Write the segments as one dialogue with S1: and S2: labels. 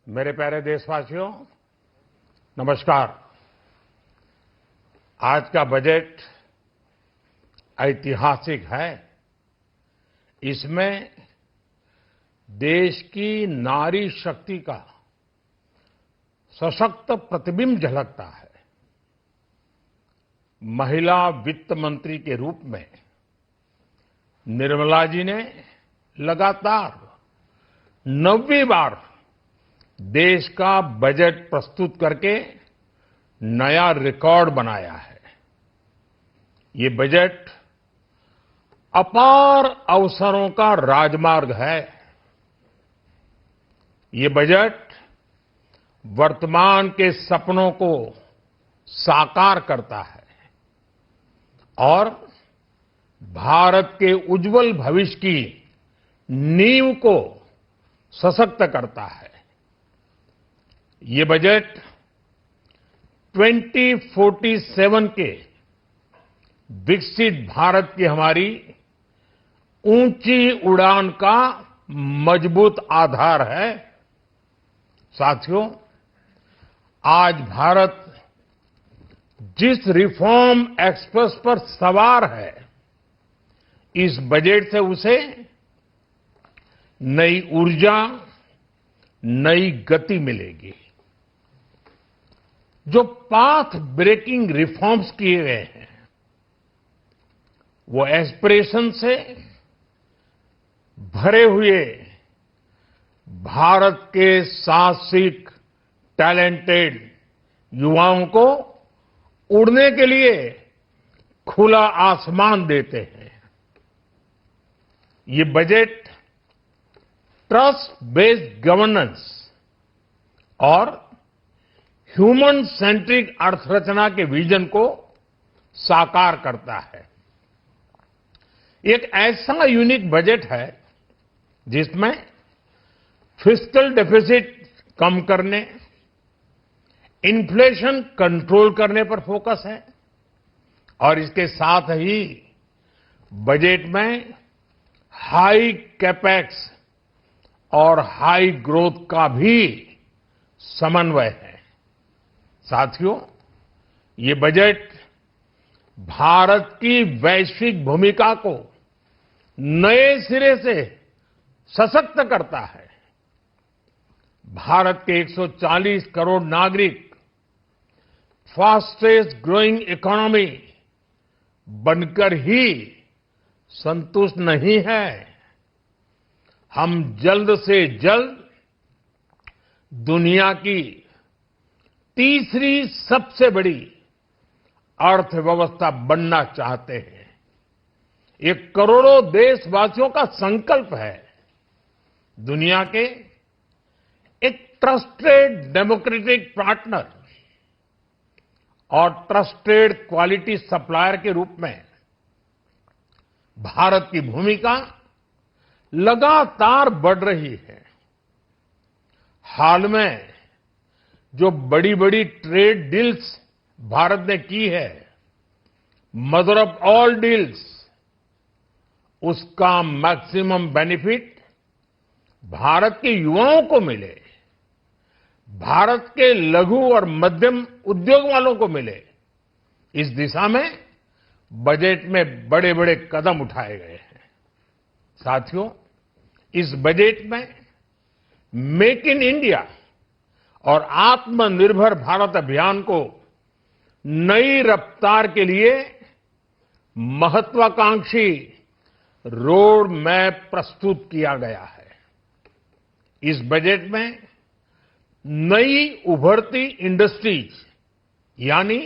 S1: मेरे प्यारे देशवासियों, नमस्कार। आज का बजट ऐतिहासिक है। इसमें देश की नारी शक्ति का सशक्त प्रतिबिंब झलकता है। महिला वित्त मंत्री के रूप में निर्मला जी ने लगातार 9वीं बार देश का बजट प्रस्तुत करके नया रिकॉर्ड बनाया है। ये बजट अपार अवसरों का राजमार्ग है। ये बजट वर्तमान के सपनों को साकार करता है और भारत के उज्जवल भविष्य की नींव को सशक्त करता है। ये बजट 2047 के विकसित भारत की हमारी ऊंची उड़ान का मजबूत आधार है। साथियों, आज भारत जिस रिफॉर्म एक्सप्रेस पर सवार है, इस बजट से उसे नई ऊर्जा, नई गति मिलेगी। जो पाथ ब्रेकिंग रिफॉर्म्स किए गए हैं, वो एस्पिरेशन से भरे हुए भारत के साहसिक, टैलेंटेड युवाओं को उड़ने के लिए खुला आसमान देते हैं। ये बजट ट्रस्ट बेस्ड गवर्नेंस और ह्यूमन सेंट्रिक अर्थरचना के विजन को साकार करता है। एक ऐसा यूनिक बजट है जिसमें फिस्कल डेफिसिट कम करने, इन्फ्लेशन कंट्रोल करने पर फोकस है और इसके साथ ही बजट में हाई कैपेक्स और हाई ग्रोथ का भी समन्वय है। साथियों, ये बजट भारत की वैश्विक भूमिका को नए सिरे से सशक्त करता है। भारत के 140 करोड़ नागरिक फास्टेस्ट ग्रोइंग इकोनॉमी बनकर ही संतुष्ट नहीं है। हम जल्द से जल्द दुनिया की तीसरी सबसे बड़ी अर्थव्यवस्था बनना चाहते हैं। ये करोड़ों देशवासियों का संकल्प है। दुनिया के एक ट्रस्टेड डेमोक्रेटिक पार्टनर और ट्रस्टेड क्वालिटी सप्लायर के रूप में भारत की भूमिका लगातार बढ़ रही है। हाल में जो बड़ी बड़ी ट्रेड डील्स भारत ने की है, मदर ऑफ ऑल डील्स, उसका मैक्सिमम बेनिफिट भारत के युवाओं को मिले, भारत के लघु और मध्यम उद्योग वालों को मिले। इस दिशा में बजट में बड़े बड़े कदम उठाए गए हैं। साथियों, इस बजट में मेक इन इंडिया और आत्मनिर्भर भारत अभियान को नई रफ्तार के लिए महत्वाकांक्षी रोड मैप प्रस्तुत किया गया है। इस बजट में नई उभरती इंडस्ट्रीज यानी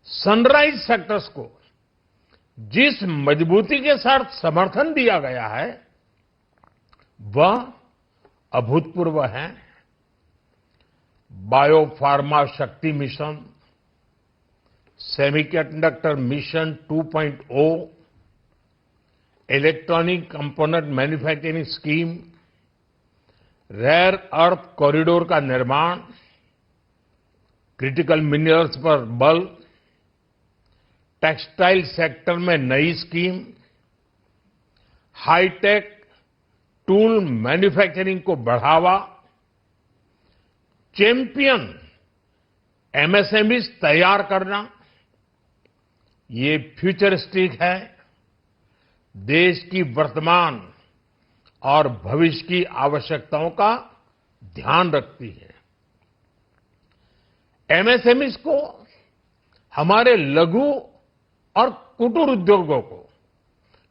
S1: सनराइज सेक्टर्स को जिस मजबूती के साथ समर्थन दिया गया है, वह अभूतपूर्व है। Bio pharma Shakti mission, semiconductor mission 2.0, electronic component manufacturing scheme, rare earth corridor का निर्माण, क्रिटिकल मिनरल्स पर बल, टेक्सटाइल सेक्टर में नई स्कीम, हाईटेक टूल मैन्युफैक्चरिंग को बढ़ावा, चैंपियन एमएसएमईज तैयार करना, ये फ्यूचरिस्टिक है, देश की वर्तमान और भविष्य की आवश्यकताओं का ध्यान रखती है। एमएसएमईज को, हमारे लघु और कुटीर उद्योगों को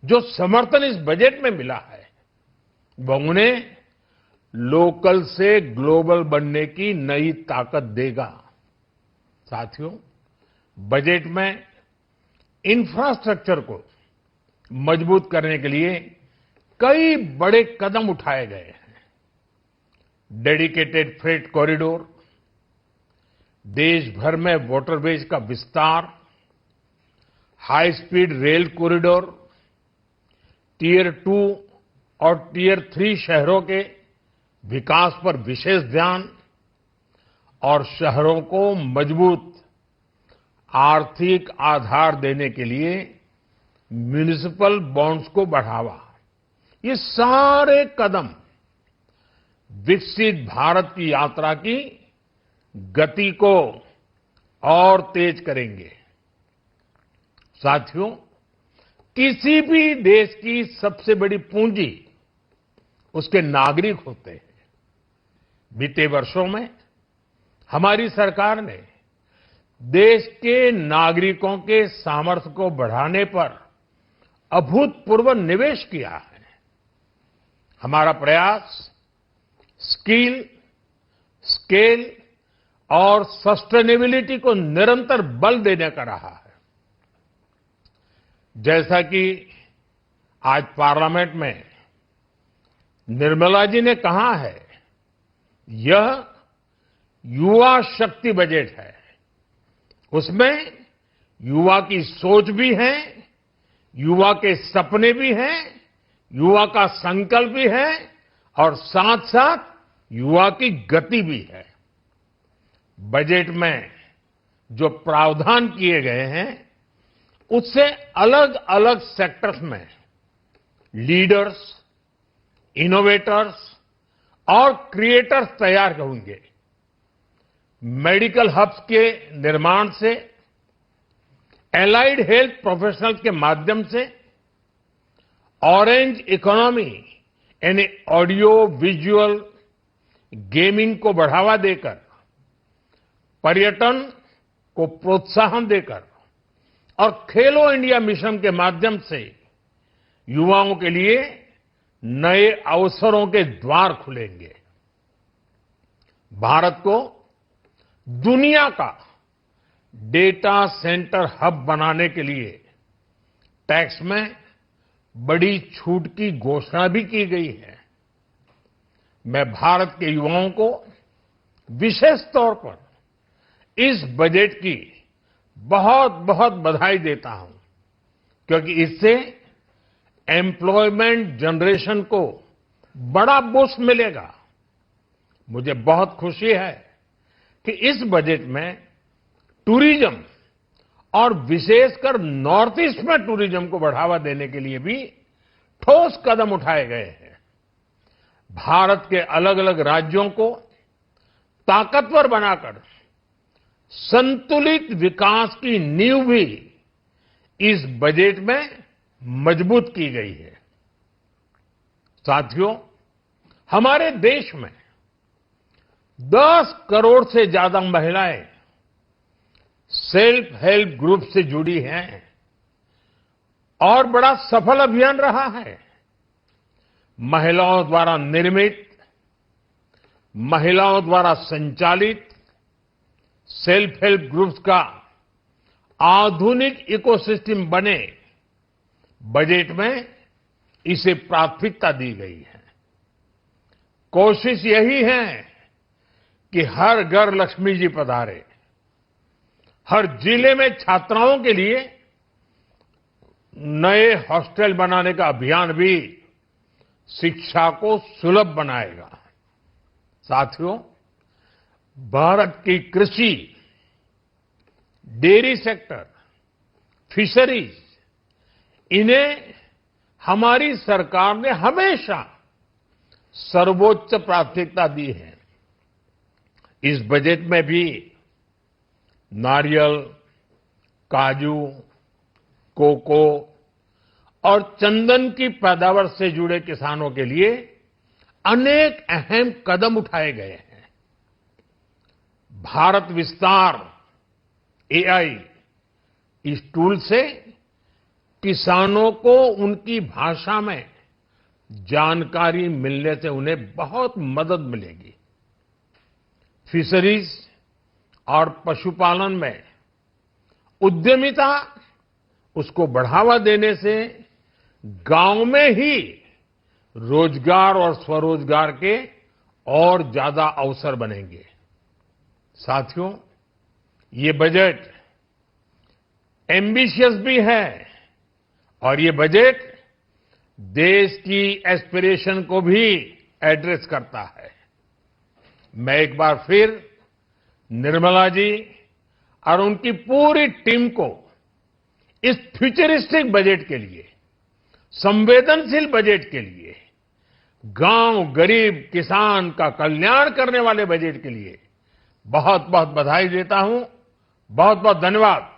S1: जो समर्थन इस बजट में मिला है, वो उन्हें लोकल से ग्लोबल बनने की नई ताकत देगा। साथियों, बजट में इंफ्रास्ट्रक्चर को मजबूत करने के लिए कई बड़े कदम उठाए गए हैं। डेडिकेटेड फ्रेट कॉरिडोर, देश भर में वाटरवेज का विस्तार, high speed rail corridor, tier 2 और टियर 3 शहरों के विकास पर विशेष ध्यान और शहरों को मजबूत आर्थिक आधार देने के लिए म्युनिसिपल बॉन्ड्स को बढ़ावा, ये सारे कदम विकसित भारत की यात्रा की गति को और तेज करेंगे। साथियों, किसी भी देश की सबसे बड़ी पूंजी उसके नागरिक होते हैं। बीते वर्षों में हमारी सरकार ने देश के नागरिकों के सामर्थ्य को बढ़ाने पर अभूतपूर्व निवेश किया है। हमारा प्रयास स्किल, स्केल और सस्टेनेबिलिटी को निरंतर बल देने का रहा है। जैसा कि आज पार्लियामेंट में निर्मला जी ने कहा है, यह युवा शक्ति बजट है। उसमें युवा की सोच भी है, युवा के सपने भी हैं, युवा का संकल्प भी है और साथ साथ युवा की गति भी है। बजट में जो प्रावधान किए गए हैं, उससे अलग अलग सेक्टर्स में लीडर्स, इनोवेटर्स और क्रिएटर्स तैयार होंगे। मेडिकल हब्स के निर्माण से, एलाइड हेल्थ प्रोफेशनल्स के माध्यम से, ऑरेंज इकोनॉमी यानी ऑडियो विजुअल गेमिंग को बढ़ावा देकर, पर्यटन को प्रोत्साहन देकर और खेलो इंडिया मिशन के माध्यम से युवाओं के लिए नए अवसरों के द्वार खुलेंगे। भारत को दुनिया का डेटा सेंटर हब बनाने के लिए टैक्स में बड़ी छूट की घोषणा भी की गई है। मैं भारत के युवाओं को विशेष तौर पर इस बजट की बहुत बहुत बधाई देता हूं, क्योंकि इससे एम्प्लॉयमेंट जनरेशन को बड़ा बूस्ट मिलेगा। मुझे बहुत खुशी है कि इस बजट में टूरिज्म और विशेषकर नॉर्थ ईस्ट में टूरिज्म को बढ़ावा देने के लिए भी ठोस कदम उठाए गए हैं। भारत के अलग अलग राज्यों को ताकतवर बनाकर संतुलित विकास की नींव भी इस बजट में मजबूत की गई है। साथियों, हमारे देश में 10 करोड़ से ज्यादा महिलाएं सेल्फ हेल्प ग्रुप से जुड़ी हैं और बड़ा सफल अभियान रहा है। महिलाओं द्वारा निर्मित, महिलाओं द्वारा संचालित सेल्फ हेल्प ग्रुप्स का आधुनिक इकोसिस्टम बने, बजट में इसे प्राथमिकता दी गई है। कोशिश यही है कि हर घर लक्ष्मी जी पधारे। हर जिले में छात्राओं के लिए नए हॉस्टल बनाने का अभियान भी शिक्षा को सुलभ बनाएगा। साथियों, भारत की कृषि, डेयरी सेक्टर, फिशरीज, इन्हें हमारी सरकार ने हमेशा सर्वोच्च प्राथमिकता दी है। इस बजट में भी नारियल, काजू, कोको और चंदन की पैदावार से जुड़े किसानों के लिए अनेक अहम कदम उठाए गए हैं। भारत विस्तार एआई इस टूल से किसानों को उनकी भाषा में जानकारी मिलने से उन्हें बहुत मदद मिलेगी। फिशरीज और पशुपालन में उद्यमिता उसको बढ़ावा देने से गांव में ही रोजगार और स्वरोजगार के और ज्यादा अवसर बनेंगे। साथियों, ये बजट एम्बिशियस भी है और ये बजट देश की एस्पिरेशन को भी एड्रेस करता है। मैं एक बार फिर निर्मला जी और उनकी पूरी टीम को इस फ्यूचरिस्टिक बजट के लिए, संवेदनशील बजट के लिए, गांव, गरीब, किसान का कल्याण करने वाले बजट के लिए बहुत बहुत बधाई देता हूं। बहुत बहुत धन्यवाद।